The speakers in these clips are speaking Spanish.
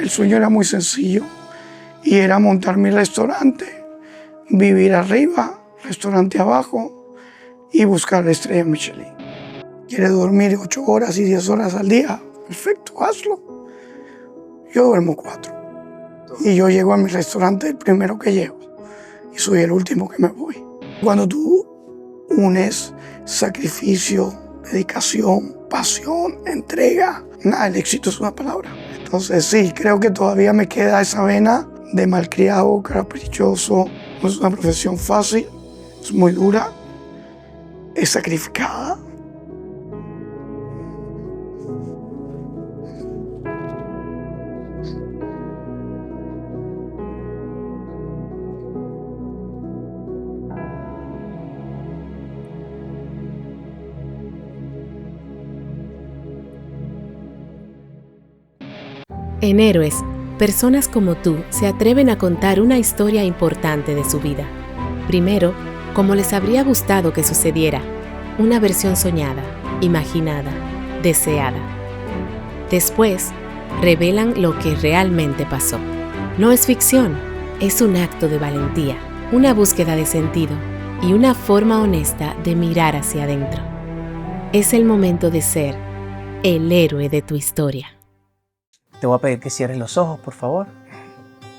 el sueño era muy sencillo y era montar mi restaurante, vivir arriba, restaurante abajo y buscar la estrella Michelin. ¿Quieres dormir 8 horas y 10 horas al día? Perfecto, hazlo. Yo duermo 4. Y yo llego a mi restaurante el primero que llego y soy el último que me voy. Cuando tú unes sacrificio, dedicación, pasión, entrega, nada, el éxito es una palabra. Entonces sí, creo que todavía me queda esa vena de malcriado, caprichoso. No es una profesión fácil, es muy dura, es sacrificada. En Héroes, personas como tú se atreven a contar una historia importante de su vida. Primero, como les habría gustado que sucediera, una versión soñada, imaginada, deseada. Después, revelan lo que realmente pasó. No es ficción, es un acto de valentía, una búsqueda de sentido y una forma honesta de mirar hacia adentro. Es el momento de ser el héroe de tu historia. Te voy a pedir que cierres los ojos, por favor,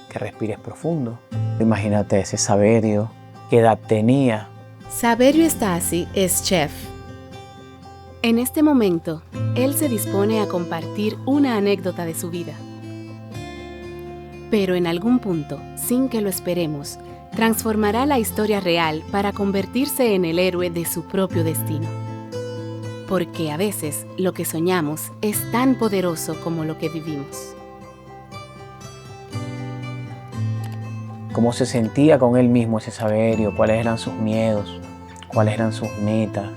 que respires profundo. Imagínate ese Saverio, ¿qué edad tenía? Saverio Stasi es chef. En este momento, él se dispone a compartir una anécdota de su vida. Pero en algún punto, sin que lo esperemos, transformará la historia real para convertirse en el héroe de su propio destino. Porque a veces lo que soñamos es tan poderoso como lo que vivimos. ¿Cómo se sentía con él mismo ese Saverio? ¿Cuáles eran sus miedos? ¿Cuáles eran sus metas?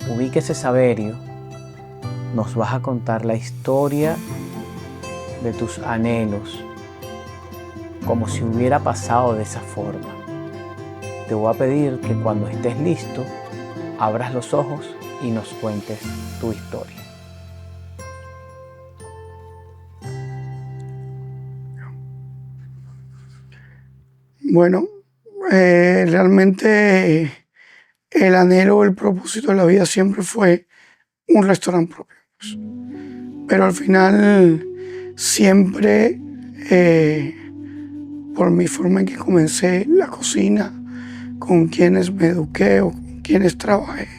Ubique ese Saverio. Nos vas a contar la historia de tus anhelos, como si hubiera pasado de esa forma. Te voy a pedir que cuando estés listo, abras los ojos y nos cuentes tu historia. Bueno, realmente el anhelo, el propósito de la vida siempre fue un restaurante propio. Pero al final siempre, por mi forma en que comencé la cocina, con quienes me eduqué o con quienes trabajé,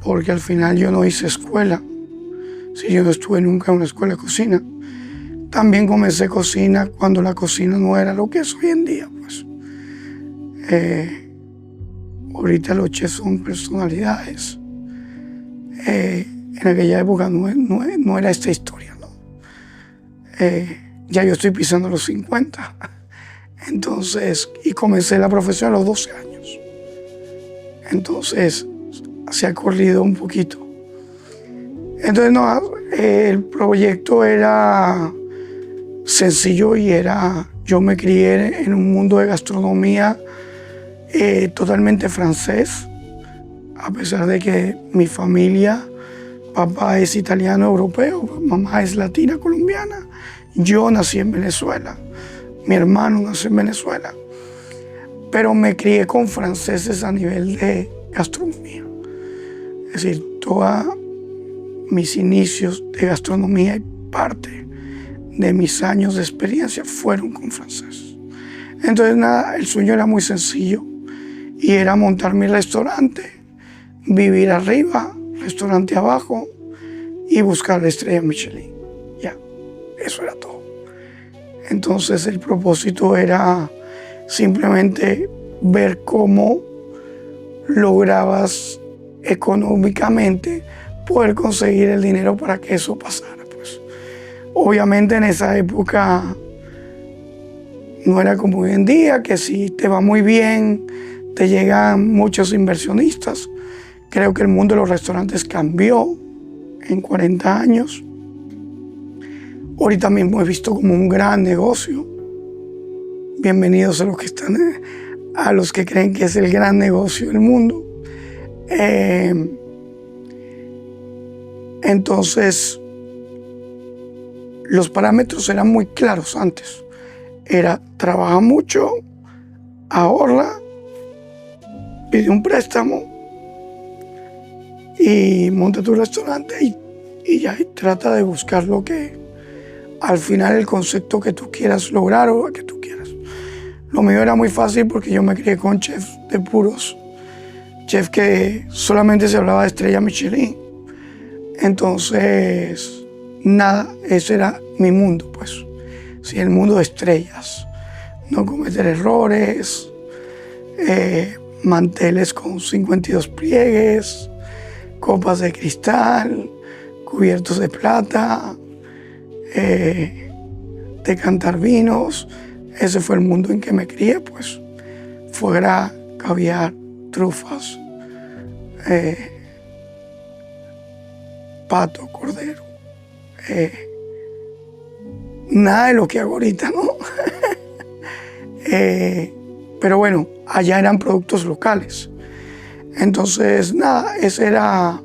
porque al final yo no hice escuela, si yo no estuve nunca en una escuela de cocina. También comencé cocina cuando la cocina no era lo que es hoy en día, pues. Ahorita los chefs son personalidades. En aquella época no era esta historia, ¿no? Ya yo estoy pisando los 50. Entonces, y comencé la profesión a los 12 años. Entonces, se ha corrido un poquito. Entonces, no, el proyecto era sencillo y yo me crié en un mundo de gastronomía totalmente francés, a pesar de que mi familia, papá es italiano europeo, mamá es latina colombiana. Yo nací en Venezuela, mi hermano nació en Venezuela, pero me crié con franceses a nivel de gastronomía. Es decir, todos mis inicios de gastronomía y parte de mis años de experiencia fueron con franceses. Entonces, nada, el sueño era muy sencillo y era montar mi restaurante, vivir arriba, restaurante abajo y buscar la estrella Michelin. Ya, eso era todo. Entonces, el propósito era simplemente ver cómo lograbas económicamente poder conseguir el dinero para que eso pasara. Pues, obviamente en esa época no era como hoy en día, que si te va muy bien, te llegan muchos inversionistas. Creo que el mundo de los restaurantes cambió en 40 años. Ahorita mismo he visto como un gran negocio. Bienvenidos a los que creen que es el gran negocio del mundo. Entonces, los parámetros eran muy claros antes. Era, trabaja mucho, ahorra, pide un préstamo y monta tu restaurante y ya trata de buscar lo que, al final, el concepto que tú quieras lograr o que tú quieras. Lo mío era muy fácil porque yo me crié con chefs de puros, chef que solamente se hablaba de estrella Michelin. Entonces, nada, ese era mi mundo, pues. Sí, el mundo de estrellas. No cometer errores, manteles con 52 pliegues, copas de cristal, cubiertos de plata, decantar vinos. Ese fue el mundo en que me crié, pues. Foie gras, caviar, trufas, pato, cordero. Nada de lo que hago ahorita, ¿no? Pero bueno, allá eran productos locales. Entonces, nada, ese era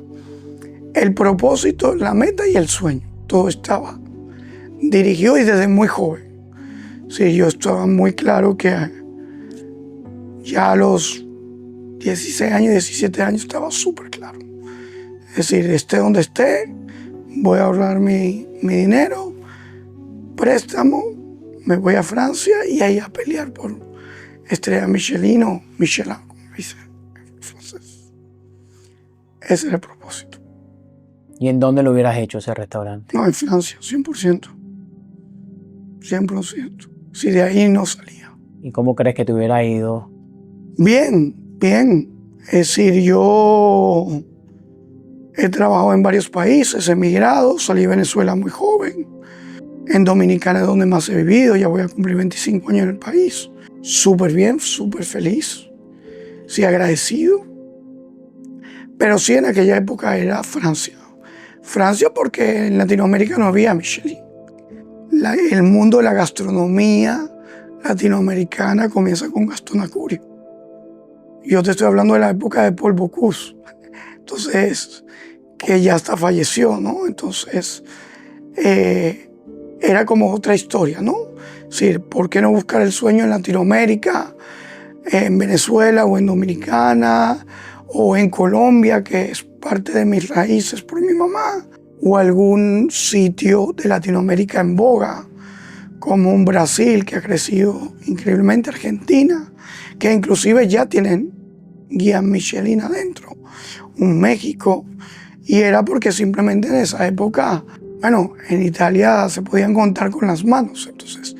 el propósito, la meta y el sueño. Todo estaba dirigido y desde muy joven. Sí, yo estaba muy claro que ya a los 16 años, 17 años estaba súper claro. Es decir, esté donde esté, voy a ahorrar mi dinero, préstamo, me voy a Francia y ahí a pelear por estrella Michelin o Michelin, como dice en francés. Ese era el propósito. ¿Y en dónde lo hubieras hecho ese restaurante? No, en Francia, 100%. 100%. Si de ahí no salía. ¿Y cómo crees que te hubiera ido? Bien, bien. Es decir, yo he trabajado en varios países, he emigrado, salí de Venezuela muy joven. En Dominicana es donde más he vivido, ya voy a cumplir 25 años en el país. Súper bien, súper feliz, sí, agradecido. Pero sí, en aquella época era Francia. Francia porque en Latinoamérica no había Michelin. El mundo de la gastronomía latinoamericana comienza con Gastón Acurio. Yo te estoy hablando de la época de Paul Bocuse. Entonces, que ya hasta falleció, ¿no? Entonces, era como otra historia, ¿no? Es decir, ¿por qué no buscar el sueño en Latinoamérica, en Venezuela o en Dominicana o en Colombia, que es parte de mis raíces por mi mamá, o algún sitio de Latinoamérica en boga, como un Brasil que ha crecido increíblemente, Argentina, que inclusive ya tienen guía Michelin adentro, un México, y era porque simplemente en esa época, bueno, en Italia se podían contar con las manos. Entonces,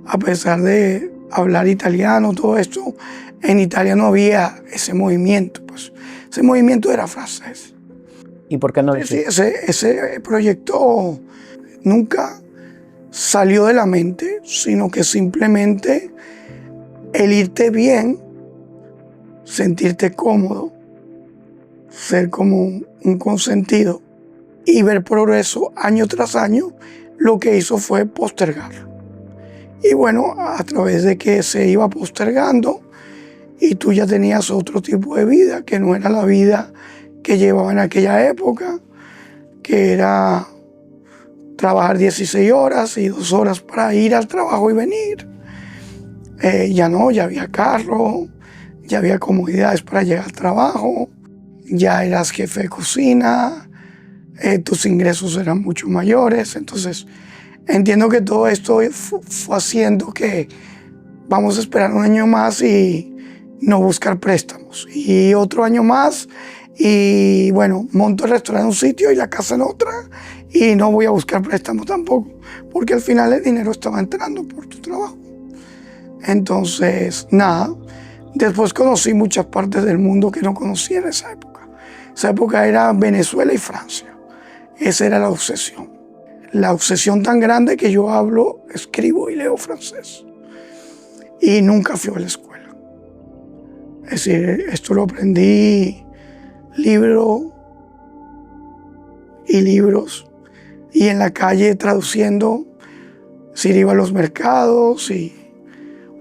a pesar de hablar italiano, todo esto, en Italia no había ese movimiento, pues ese movimiento era francés. ¿Y por qué no lo Sí, hiciste? ese proyecto nunca salió de la mente, sino que simplemente el irte bien, sentirte cómodo, ser como un consentido y ver progreso año tras año, lo que hizo fue postergarlo. Y bueno, a través de que se iba postergando y tú ya tenías otro tipo de vida, que no era la vida que llevaba en aquella época, que era trabajar 16 horas y 2 horas para ir al trabajo y venir. Ya no, ya había carro, ya había comodidades para llegar al trabajo, ya eras jefe de cocina, tus ingresos eran mucho mayores. Entonces, entiendo que todo esto fue haciendo que vamos a esperar un año más y no buscar préstamos. Y otro año más y bueno, monto el restaurante en un sitio y la casa en otra y no voy a buscar préstamos tampoco, porque al final el dinero estaba entrando por tu trabajo. Entonces, nada, después conocí muchas partes del mundo que no conocía en esa época. Esa época era Venezuela y Francia. Esa era la obsesión. La obsesión tan grande que yo hablo, escribo y leo francés. Y nunca fui a la escuela. Es decir, esto lo aprendí libro y libros. Y en la calle traduciendo, si iba a los mercados y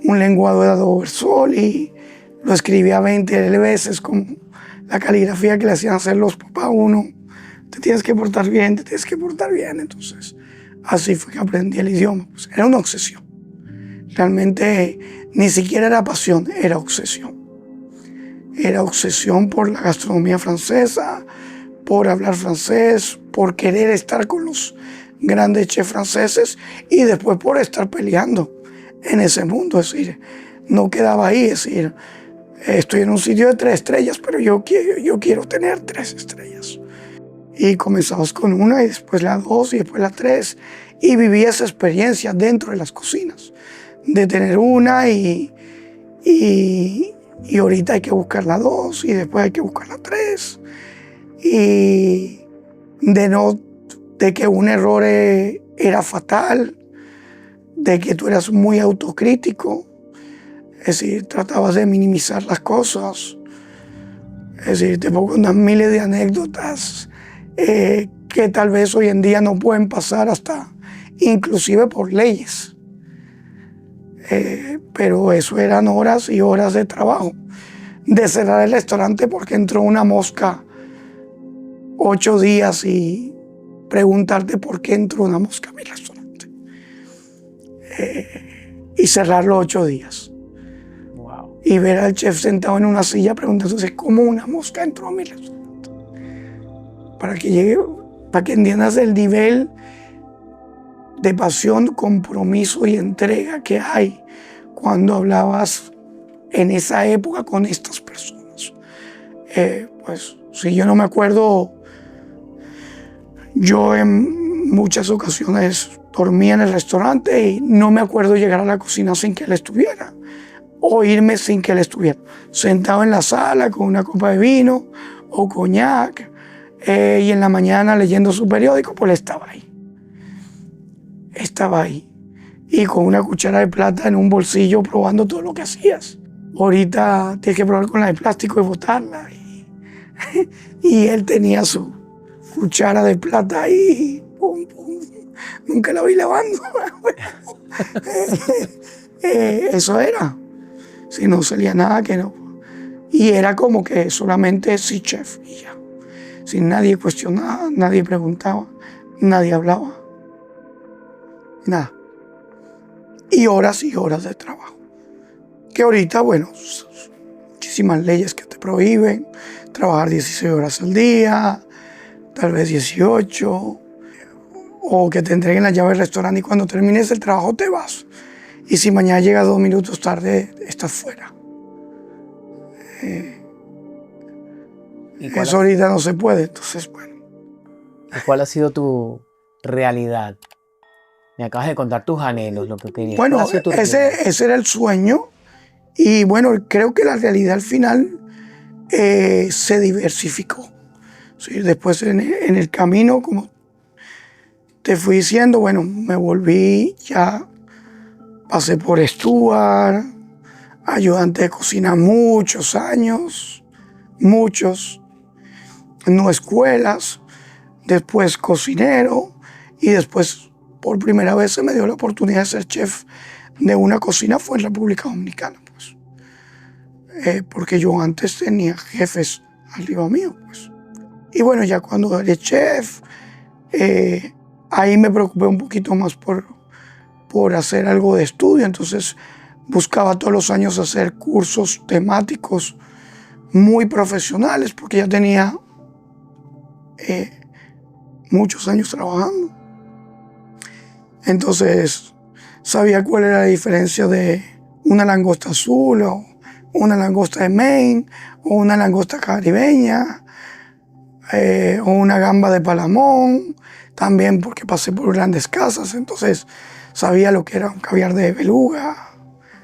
un lenguado de Doversol y lo escribía 20 veces con la caligrafía que le hacían hacer los papás a uno. Te tienes que portar bien, te tienes que portar bien. Entonces, así fue que aprendí el idioma. Pues era una obsesión. Realmente ni siquiera era pasión, era obsesión. Era obsesión por la gastronomía francesa, por hablar francés, por querer estar con los grandes chefs franceses y después por estar peleando en ese mundo. Es decir, no quedaba ahí, es decir, estoy en un sitio de 3 estrellas, pero yo quiero tener 3 estrellas. Y comenzamos con una y después la 2 y después la 3 y viví esa experiencia dentro de las cocinas, de tener una y ahorita hay que buscar la 2 y después hay que buscar la 3 y de que un error era fatal, de que tú eras muy autocrítico, es decir, tratabas de minimizar las cosas, es decir, te pongo unas miles de anécdotas que tal vez hoy en día no pueden pasar hasta inclusive por leyes, pero eso eran horas y horas de trabajo, de cerrar el restaurante porque entró una mosca 8 días y preguntarte por qué entró una mosca a mi restaurante. Y cerrarlo 8 días. Wow. Y ver al chef sentado en una silla preguntándose cómo una mosca entró a mi restaurante. Para que entiendas el nivel de pasión, compromiso y entrega que hay cuando hablabas en esa época con estas personas. Pues si yo no me acuerdo, yo en muchas ocasiones dormía en el restaurante y no me acuerdo llegar a la cocina sin que él estuviera o irme sin que él estuviera. Sentado en la sala con una copa de vino o coñac y en la mañana leyendo su periódico, pues él estaba ahí. Estaba ahí y con una cuchara de plata en un bolsillo probando todo lo que hacías. Ahorita tienes que probar con la de plástico y botarla. Y él tenía su cuchara de plata ahí, pum, pum. Nunca la vi lavando. Eso era. Si no salía nada que no. Y era como que solamente sí, chef, y ya. Sin nadie cuestionaba, nadie preguntaba, nadie hablaba. Nada. Y horas de trabajo. Que ahorita, bueno, muchísimas leyes que te prohíben trabajar 16 horas al día, tal vez 18, o que te entreguen la llave del restaurante y cuando termines el trabajo te vas. Y si mañana llegas 2 minutos tarde, estás fuera. Eso ahorita no se puede, entonces, bueno. ¿Y cuál ha sido tu realidad? Me acabas de contar tus anhelos, lo que querías. Bueno, ese era el sueño. Y bueno, creo que la realidad al final se diversificó. Sí, después en el camino, como te fui diciendo, bueno, me volví ya, pasé por Stuart, ayudante de cocina muchos años, no escuelas, después cocinero y después por primera vez se me dio la oportunidad de ser chef de una cocina, fue en República Dominicana, pues. Porque yo antes tenía jefes arriba mío, pues. Y bueno, ya cuando eres chef, ahí me preocupé un poquito más por hacer algo de estudio, entonces buscaba todos los años hacer cursos temáticos muy profesionales, porque ya tenía muchos años trabajando. Entonces sabía cuál era la diferencia de una langosta azul o una langosta de Maine o una langosta caribeña o una gamba de Palamón, también porque pasé por grandes casas, entonces sabía lo que era un caviar de beluga,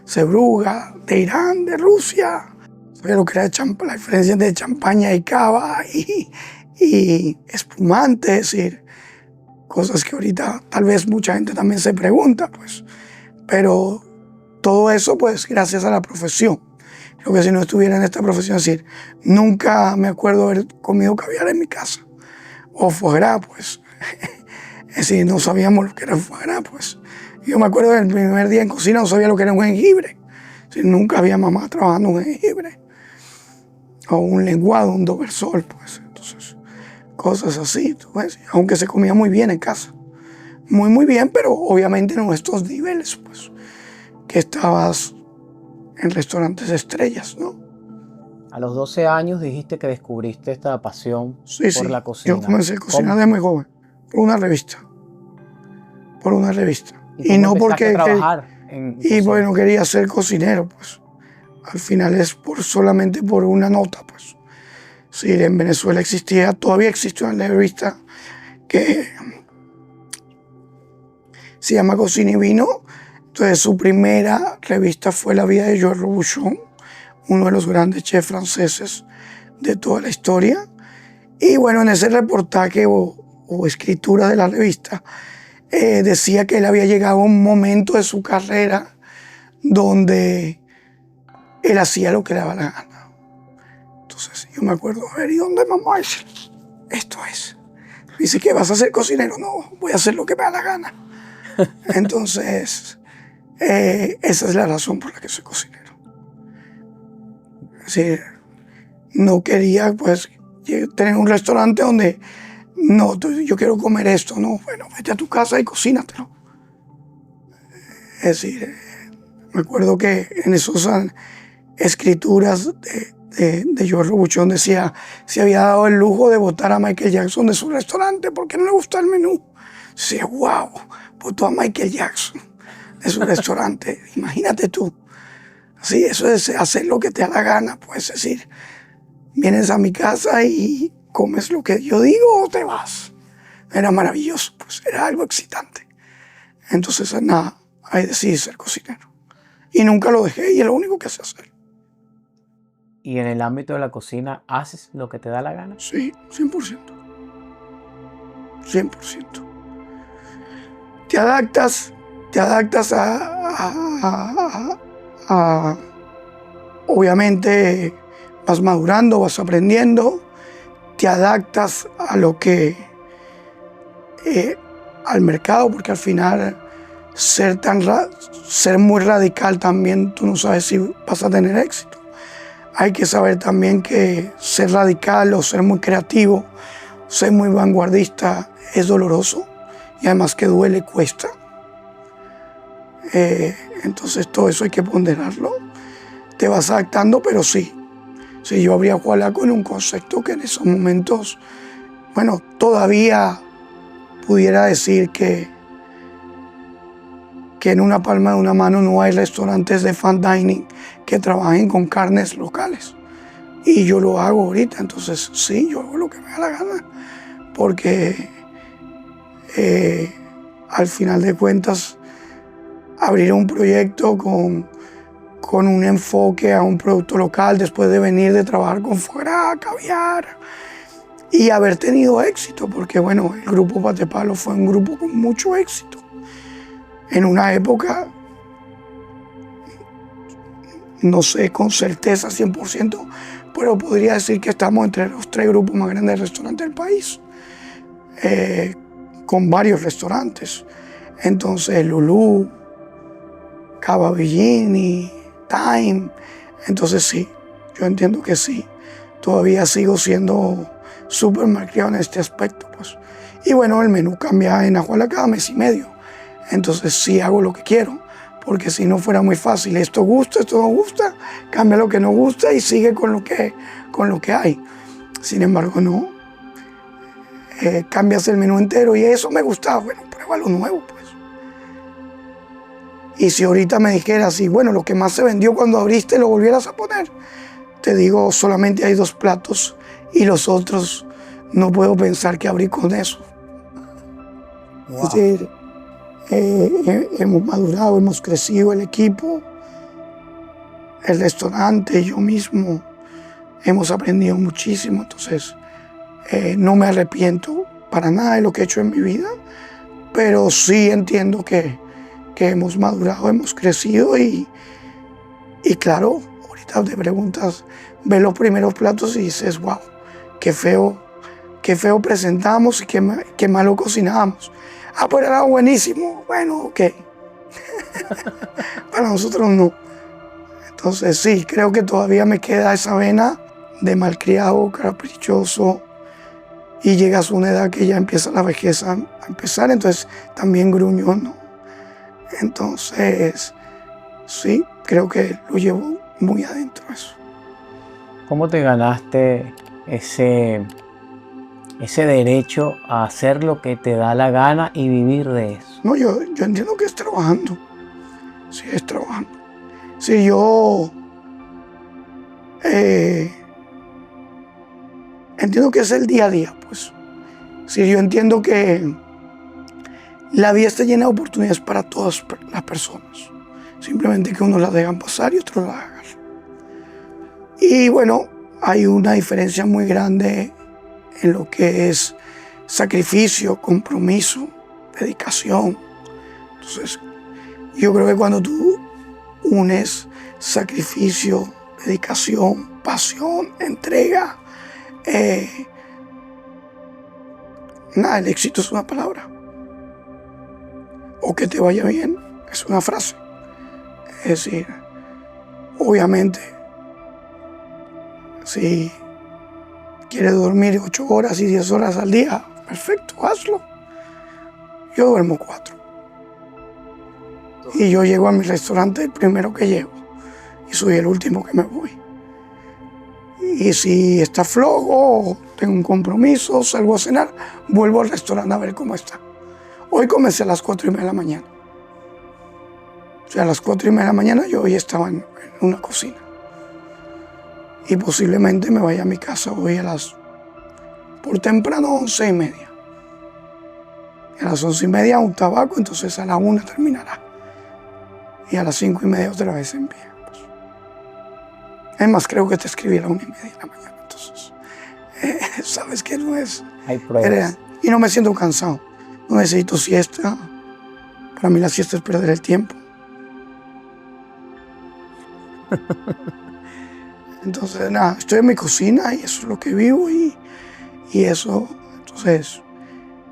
cebruga, de Irán, de Rusia, sabía lo que era la diferencia de champaña y cava y espumante, es decir, cosas que ahorita tal vez mucha gente también se pregunta, pues, pero todo eso pues gracias a la profesión. Creo que si no estuviera en esta profesión, es decir, nunca me acuerdo haber comido caviar en mi casa, o foie gras, pues, es decir, no sabíamos lo que era el foie gras, pues. Yo me acuerdo del primer día en cocina no sabía lo que era un jengibre, es decir, nunca había mamá trabajando un jengibre, o un lenguado, un doversol, pues, entonces, cosas así, pues, aunque se comía muy bien en casa, muy bien, pero obviamente no estos niveles, pues, que estabas en restaurantes estrellas, ¿no? A los 12 años dijiste que descubriste esta pasión por la cocina. Yo comencé a cocinar de muy joven, por una revista. ¿Y no porque bueno, quería ser cocinero, pues. Al final es solamente por una nota, pues. Sí, en Venezuela todavía existe una revista que se llama Cocina y Vino. Entonces su primera revista fue La vida de Georges Robuchon, uno de los grandes chefs franceses de toda la historia. Y bueno, en ese reportaje o escritura de la revista, decía que él había llegado a un momento de su carrera donde él hacía lo que le daba la gana. Entonces yo me acuerdo, a ver, ¿y dónde mamá es? Esto es. Dice, ¿qué vas a ser cocinero? No, voy a hacer lo que me da la gana. Entonces, esa es la razón por la que soy cocinero. Es decir, no quería pues tener un restaurante donde no, yo quiero comer esto, no, bueno, vete a tu casa y cocínatelo. Es decir, me acuerdo que en esas escrituras de Georges Robuchon decía, se había dado el lujo de votar a Michael Jackson de su restaurante porque no le gusta el menú. Decía, wow, votó a Michael Jackson de su restaurante. Imagínate tú. Sí, eso es hacer lo que te da la gana, pues, es decir, vienes a mi casa y comes lo que yo digo o te vas. Era maravilloso, pues era algo excitante. Entonces, nada, ahí decidí ser cocinero. Y nunca lo dejé y es lo único que sé hacer. ¿Y en el ámbito de la cocina haces lo que te da la gana? Sí, 100%. 100%. Te adaptas obviamente vas madurando, vas aprendiendo, te adaptas a lo que, al mercado, porque al final ser muy radical también, tú no sabes si vas a tener éxito. Hay que saber también que ser radical o ser muy creativo, ser muy vanguardista es doloroso y además que duele, cuesta. Entonces todo eso hay que ponderarlo. Te vas adaptando, pero sí. Sí, yo abría Juala con un concepto que en esos momentos, bueno, todavía pudiera decir que en una palma de una mano no hay restaurantes de fine dining que trabajen con carnes locales. Y yo lo hago ahorita, entonces sí, yo hago lo que me da la gana. Porque al final de cuentas, abrir un proyecto con un enfoque a un producto local después de venir de trabajar con foie gras, caviar y haber tenido éxito, porque bueno, el grupo Patepalo fue un grupo con mucho éxito. En una época, no sé con certeza 100%, pero podría decir que estamos entre los 3 grupos más grandes de restaurantes del país, con varios restaurantes. Entonces, Lulú, Cava Villini, Time. Entonces sí, yo entiendo que sí. Todavía sigo siendo súper malcriado en este aspecto, pues. Y bueno, el menú cambia en Ajuala cada mes y medio. Entonces sí hago lo que quiero, porque si no fuera muy fácil, esto gusta, esto no gusta, cambia lo que no gusta y sigue con lo que hay. Sin embargo, no. Cambias el menú entero y eso me gustaba. Bueno, prueba lo nuevo, pues. Y si ahorita me dijeras, y bueno, lo que más se vendió cuando abriste lo volvieras a poner, te digo, solamente hay 2 platos y los otros no puedo pensar que abrí con eso. Wow. Es decir, hemos madurado, hemos crecido el equipo, el restaurante, yo mismo, hemos aprendido muchísimo. Entonces, no me arrepiento para nada de lo que he hecho en mi vida, pero sí entiendo que hemos madurado, hemos crecido y claro, ahorita te preguntas, ves los primeros platos y dices, wow, qué feo presentamos y qué malo cocinábamos. Ah, pero era buenísimo. Bueno, ok. Para nosotros no. Entonces sí, creo que todavía me queda esa vena de malcriado, caprichoso, y llegas a una edad que ya empieza la vejez a empezar, entonces también gruñón, ¿no? Entonces, sí, creo que lo llevo muy adentro eso. ¿Cómo te ganaste ese derecho a hacer lo que te da la gana y vivir de eso? No, yo entiendo que es trabajando. Sí, es trabajando. Sí, yo entiendo que es el día a día, pues. Sí, yo entiendo que la vida está llena de oportunidades para todas las personas. Simplemente que unos las dejan pasar y otros las hagan. Y bueno, hay una diferencia muy grande en lo que es sacrificio, compromiso, dedicación. Entonces, yo creo que cuando tú unes sacrificio, dedicación, pasión, entrega, el éxito es una palabra. O que te vaya bien es una frase. Es decir, obviamente, si quieres dormir 8 horas y 10 horas al día, perfecto, hazlo. Yo duermo 4. Y yo llego a mi restaurante el primero que llego. Y soy el último que me voy. Y si está flojo, tengo un compromiso, salgo a cenar, vuelvo al restaurante a ver cómo está. Hoy comencé a las 4:30 de la mañana. O sea, a las 4:30 de la mañana yo hoy estaba en una cocina. Y posiblemente me vaya a mi casa hoy por temprano, 11:30. Y a las 11:30 un tabaco, entonces a la 1 terminará. Y a las 5:30 otra vez en pie. Pues. Es más, creo que te escribí a las 1:30 de la mañana. Entonces, sabes que no es... Hay pruebas. Y no me siento cansado. No necesito siesta. Para mí la siesta es perder el tiempo. Entonces, nada, estoy en mi cocina y eso es lo que vivo y eso, entonces,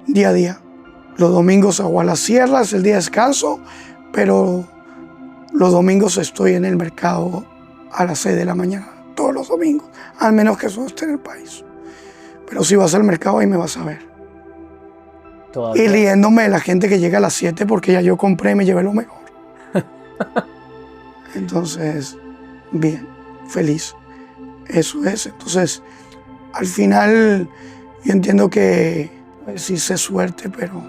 día a día. Los domingos hago a las sierras, el día de descanso, pero los domingos estoy en el mercado a las 6 de la mañana, todos los domingos, al menos que eso esté en el país. Pero si vas al mercado ahí me vas a ver. ¿Todavía? Y riéndome de la gente que llega a las 7 porque ya yo compré y me llevé lo mejor. Entonces, bien, feliz. Eso es. Entonces, al final, yo entiendo que pues, sí sé suerte, pero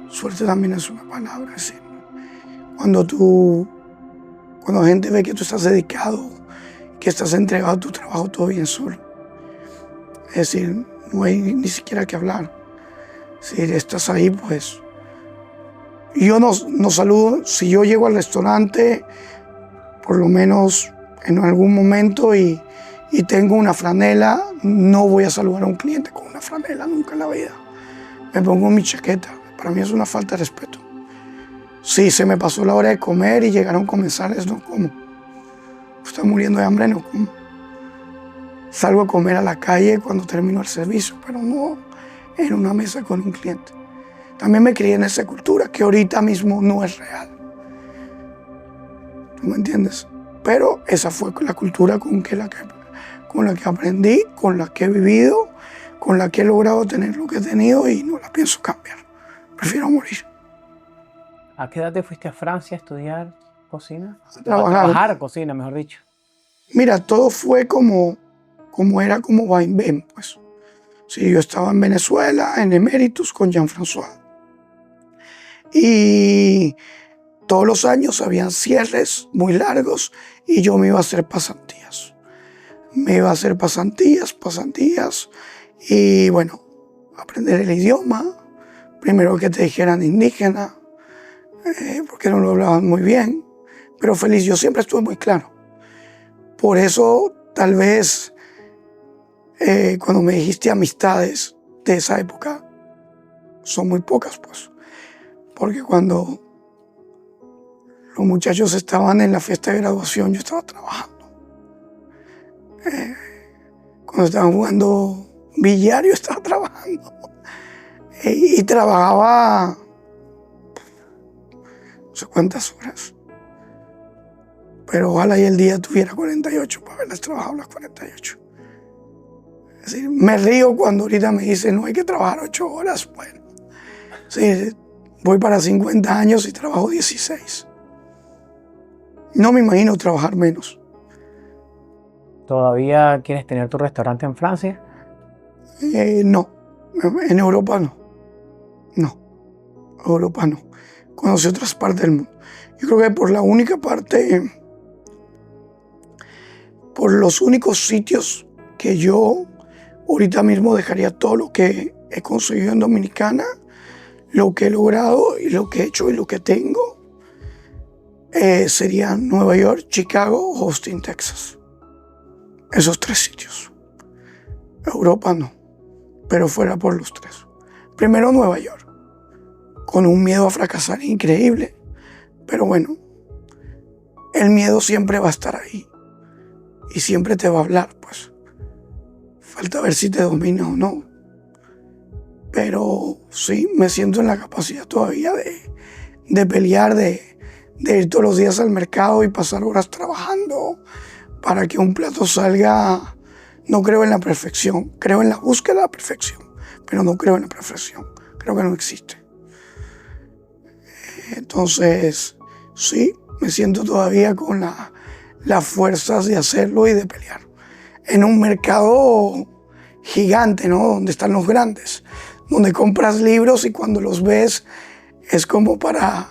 suerte también es una palabra. ¿Sí? Cuando la gente ve que tú estás dedicado, que estás entregado a tu trabajo, todo bien solo. Es decir, no hay ni siquiera que hablar. Si estás ahí, pues... Yo no saludo. Si yo llego al restaurante, por lo menos en algún momento y tengo una franela, no voy a saludar a un cliente con una franela nunca en la vida. Me pongo mi chaqueta. Para mí es una falta de respeto. Si se me pasó la hora de comer y llegaron comensales, no como. Estoy muriendo de hambre, no como. Salgo a comer a la calle cuando termino el servicio, pero no en una mesa con un cliente. También me crié en esa cultura que ahorita mismo no es real. ¿Tú me entiendes? Pero esa fue la cultura con la que aprendí, con la que he vivido, con la que he logrado tener lo que he tenido y no la pienso cambiar. Prefiero morir. ¿A qué edad te fuiste a Francia a estudiar cocina? A trabajar cocina, mejor dicho. Mira, todo fue como era como va en ven, pues. Sí, yo estaba en Venezuela, en Emeritus, con Jean-François. Y todos los años habían cierres muy largos y yo me iba a hacer pasantías. Me iba a hacer pasantías. Y bueno, aprender el idioma. Primero que te dijeran indígena, porque no lo hablaban muy bien. Pero feliz, yo siempre estuve muy claro. Por eso, tal vez, cuando me dijiste amistades de esa época, son muy pocas, pues. Porque cuando los muchachos estaban en la fiesta de graduación, yo estaba trabajando. Cuando estaban jugando billar, yo estaba trabajando. Y trabajaba no sé cuántas horas. Pero ojalá y el día tuviera 48 para haberlas trabajado las 48. Es decir, me río cuando ahorita me dicen, no hay que trabajar 8 horas. Bueno, sí, voy para 50 años y trabajo 16. No me imagino trabajar menos. ¿Todavía quieres tener tu restaurante en Francia? No, en Europa no. No, Europa no. Conocí otras partes del mundo. Yo creo que por la única parte, por los únicos sitios que yo ahorita mismo dejaría todo lo que he conseguido en Dominicana, lo que he logrado y lo que he hecho y lo que tengo, serían Nueva York, Chicago o Austin, Texas. Esos 3 sitios. Europa no, pero fuera por los 3. Primero Nueva York, con un miedo a fracasar increíble, pero bueno, el miedo siempre va a estar ahí y siempre te va a hablar, pues. Falta ver si te domina o no. Pero sí, me siento en la capacidad todavía de pelear, de ir todos los días al mercado y pasar horas trabajando para que un plato salga. No creo en la perfección, creo en la búsqueda de la perfección, pero no creo en la perfección, creo que no existe. Entonces, sí, me siento todavía con las fuerzas de hacerlo y de pelear. En un mercado gigante, ¿no? Donde están los grandes, donde compras libros y cuando los ves es como para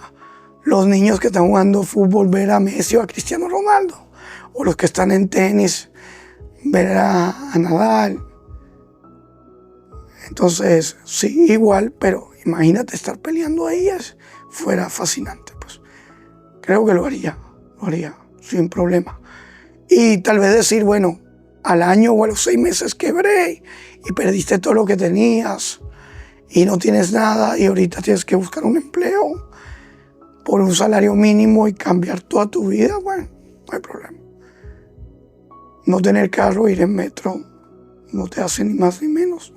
los niños que están jugando fútbol ver a Messi o a Cristiano Ronaldo, o los que están en tenis ver a Nadal. Entonces, sí, igual, pero imagínate estar peleando ahí, fuera fascinante. Pues creo que lo haría sin problema. Y tal vez decir, bueno, al año o a los 6 meses quebré y perdiste todo lo que tenías y no tienes nada y ahorita tienes que buscar un empleo por un salario mínimo y cambiar toda tu vida, bueno, no hay problema. No tener carro, ir en metro, no te hace ni más ni menos.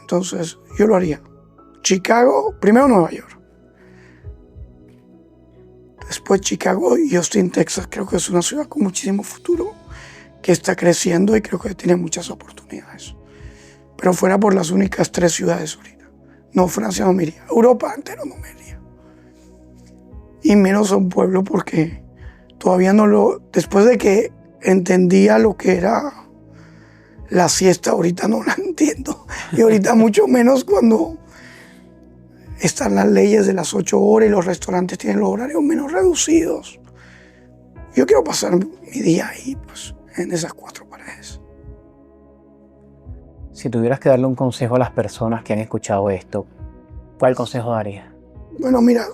Entonces, yo lo haría. Chicago, primero Nueva York. Después Chicago y Austin, Texas. Creo que es una ciudad con muchísimo futuro, que está creciendo y creo que tiene muchas oportunidades. Pero fuera por las únicas 3 ciudades ahorita. No, Francia no me iría. Europa entero no me iría. Y menos a un pueblo porque todavía no lo... Después de que entendía lo que era la siesta, ahorita no la entiendo. Y ahorita mucho menos cuando están las leyes de las 8 horas y los restaurantes tienen los horarios menos reducidos. Yo quiero pasar mi día ahí, pues, en esas 4 paredes. Si tuvieras que darle un consejo a las personas que han escuchado esto, ¿cuál consejo darías? Bueno, mira,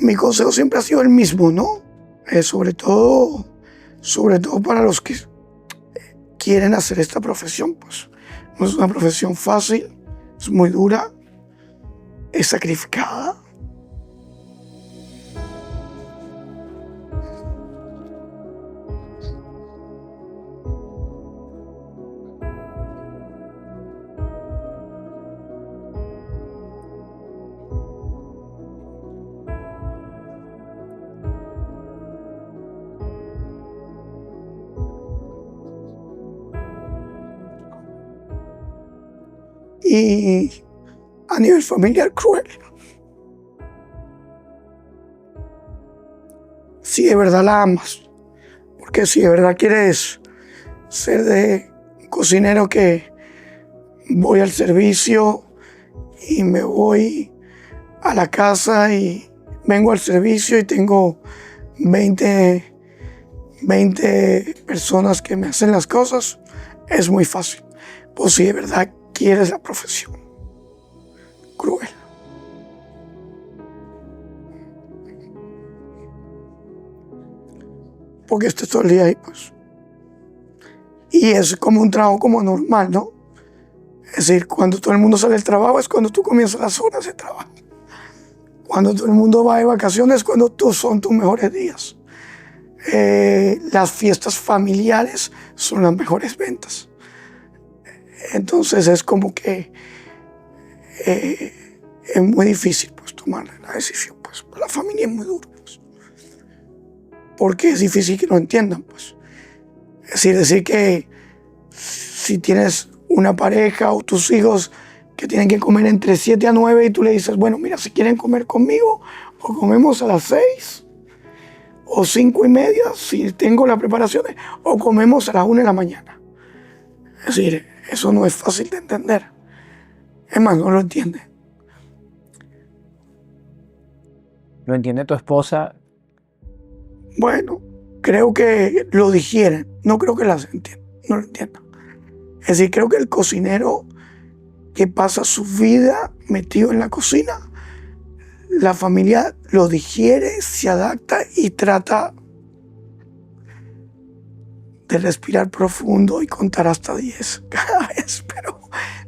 mi consejo siempre ha sido el mismo, ¿no? Sobre todo para los que quieren hacer esta profesión, pues. No es una profesión fácil, es muy dura, es sacrificada. Y a nivel familiar, cruel. Si de verdad la amas, porque si de verdad quieres ser de un cocinero que voy al servicio y me voy a la casa y vengo al servicio y tengo 20 personas que me hacen las cosas, es muy fácil. Pues si de verdad quieres la profesión, cruel. Porque estés todo el día ahí, pues. Y es como un trabajo como normal, ¿no? Es decir, cuando todo el mundo sale del trabajo es cuando tú comienzas las horas de trabajo. Cuando todo el mundo va de vacaciones es cuando son tus mejores días. Las fiestas familiares son las mejores ventas. Entonces es como que es muy difícil, pues, tomar la decisión, pues. Para la familia es muy duro, pues. Porque es difícil que lo entiendan, pues. Es decir que si tienes una pareja o tus hijos que tienen que comer entre 7 a 9 y tú le dices, bueno, mira, si quieren comer conmigo, o comemos a las 6 o 5:30, si tengo la preparación, o comemos a las 1 de la mañana. Es decir, eso no es fácil de entender. Es más, no lo entiende. ¿Lo entiende tu esposa? Bueno, creo que lo digieren. No creo que las entienda, no lo entienda. Es decir, creo que el cocinero que pasa su vida metido en la cocina, la familia lo digiere, se adapta y trata de respirar profundo y contar hasta 10 cada vez, pero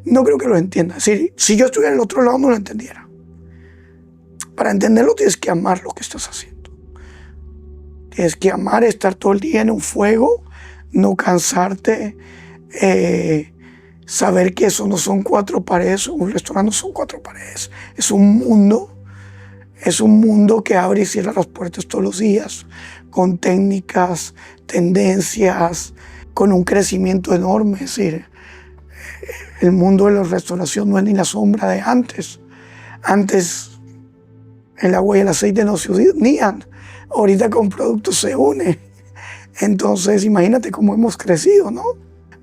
no creo que lo entienda. Es decir, si yo estuviera al otro lado no lo entendiera. Para entenderlo tienes que amar lo que estás haciendo. Tienes que amar estar todo el día en un fuego, no cansarte, saber que eso no son 4 paredes, un restaurante no son 4 paredes, es un mundo que abre y cierra las puertas todos los días, con técnicas, tendencias, con un crecimiento enorme. Es decir, el mundo de la restauración no es ni la sombra de antes. Antes el agua y el aceite no se unían, ahorita con productos se unen. Entonces imagínate cómo hemos crecido, ¿no?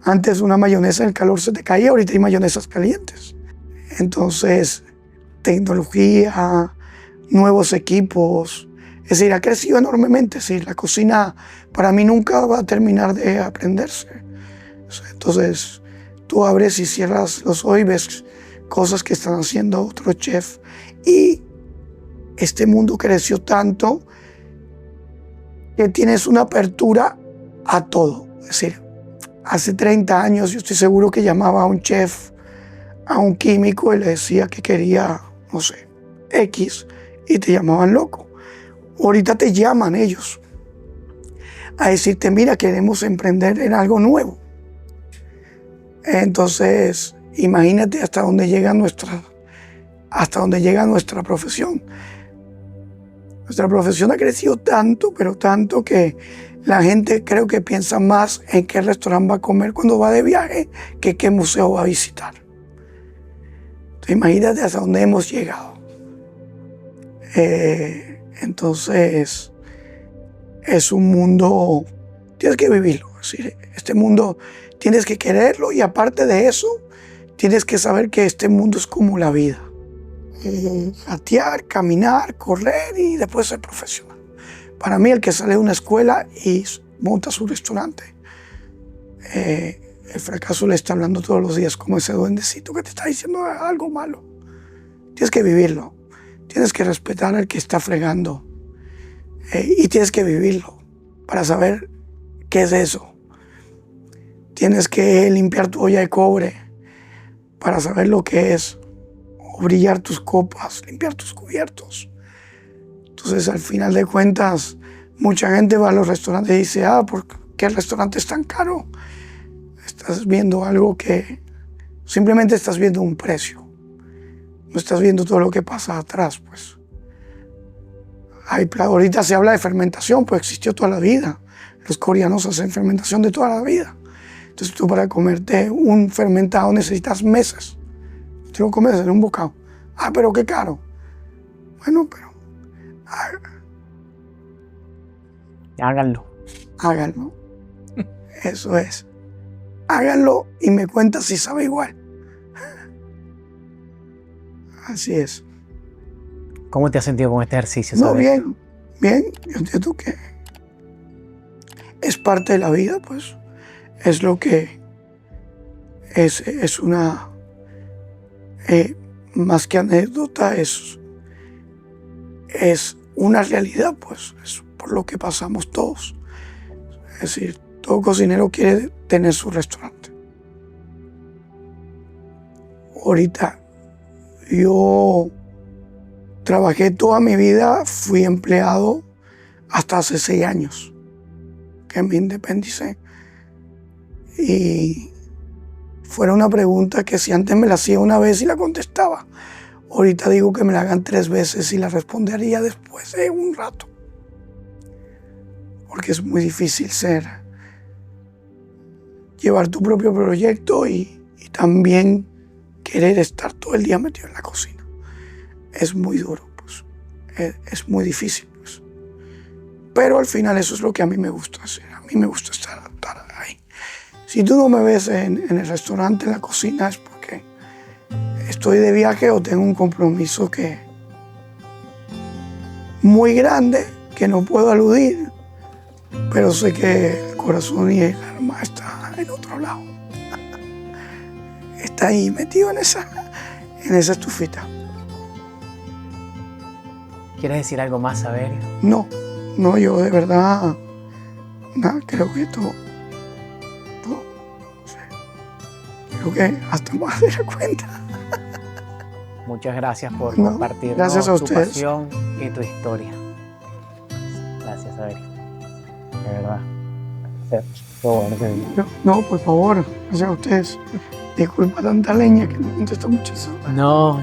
Antes una mayonesa en el calor se te caía, ahorita hay mayonesas calientes. Entonces, tecnología, nuevos equipos, es decir, ha crecido enormemente. Es decir, la cocina para mí nunca va a terminar de aprenderse. Entonces, tú abres y cierras los ojos y ves cosas que están haciendo otros chefs. Y este mundo creció tanto que tienes una apertura a todo. Es decir, hace 30 años yo estoy seguro que llamaba a un chef, a un químico, y le decía que quería, no sé, X, y te llamaban loco. Ahorita te llaman ellos a decirte, mira, queremos emprender en algo nuevo. Entonces, imagínate hasta dónde llega nuestra profesión. Nuestra profesión ha crecido tanto, pero tanto, que la gente creo que piensa más en qué restaurante va a comer cuando va de viaje que qué museo va a visitar. Entonces, imagínate hasta dónde hemos llegado. Entonces, es un mundo, tienes que vivirlo. Es decir, este mundo tienes que quererlo, y aparte de eso, tienes que saber que este mundo es como la vida. Gatear, caminar, correr y después ser profesional. Para mí, el que sale de una escuela y monta su restaurante, el fracaso le está hablando todos los días como ese duendecito que te está diciendo algo malo. Tienes que vivirlo. Tienes que respetar al que está fregando. Y tienes que vivirlo para saber qué es eso. Tienes que limpiar tu olla de cobre para saber lo que es. O brillar tus copas, limpiar tus cubiertos. Entonces, al final de cuentas, mucha gente va a los restaurantes y dice, ¿por qué el restaurante es tan caro? Estás viendo algo que simplemente estás viendo un precio. No estás viendo todo lo que pasa atrás, pues. Ahorita se habla de fermentación, pues existió toda la vida. Los coreanos hacen fermentación de toda la vida. Entonces, tú para comerte un fermentado necesitas meses. Te lo comes en un bocado. Pero qué caro. Bueno, pero Háganlo. Háganlo. Eso es. Háganlo y me cuentas si sabe igual. Así es. ¿Cómo te has sentido con este ejercicio? No, ¿sabes? bien, bien. Yo entiendo que es parte de la vida, pues. Es lo que es una... más que anécdota, es una realidad, pues, es por lo que pasamos todos. Es decir, todo cocinero quiere tener su restaurante. Ahorita, yo trabajé toda mi vida, fui empleado hasta hace 6 años que me independicé. Y fuera una pregunta que si antes me la hacía una vez y la contestaba, ahorita digo que me la hagan 3 veces y la respondería después de un rato. Porque es muy difícil ser llevar tu propio proyecto y también querer estar todo el día metido en la cocina. Es muy duro, pues. Es muy difícil, pues. Pero al final eso es lo que a mí me gusta hacer. A mí me gusta estar ahí. Si tú no me ves en el restaurante, en la cocina, es porque estoy de viaje o tengo un compromiso muy grande que no puedo eludir, pero sé que el corazón y el alma está en otro lado. Está ahí metido en esa estufita. ¿Quieres decir algo más, Saberio? No, yo de verdad, nada, creo que todo, sí. Creo que hasta más de la cuenta. Muchas gracias por No, compartir gracias a tu ustedes. pasión y tu historia. Gracias, Saberio. De verdad. Todo bueno que vino. No, por favor, gracias a ustedes. Disculpa tanta leña que no contesto mucho eso. No,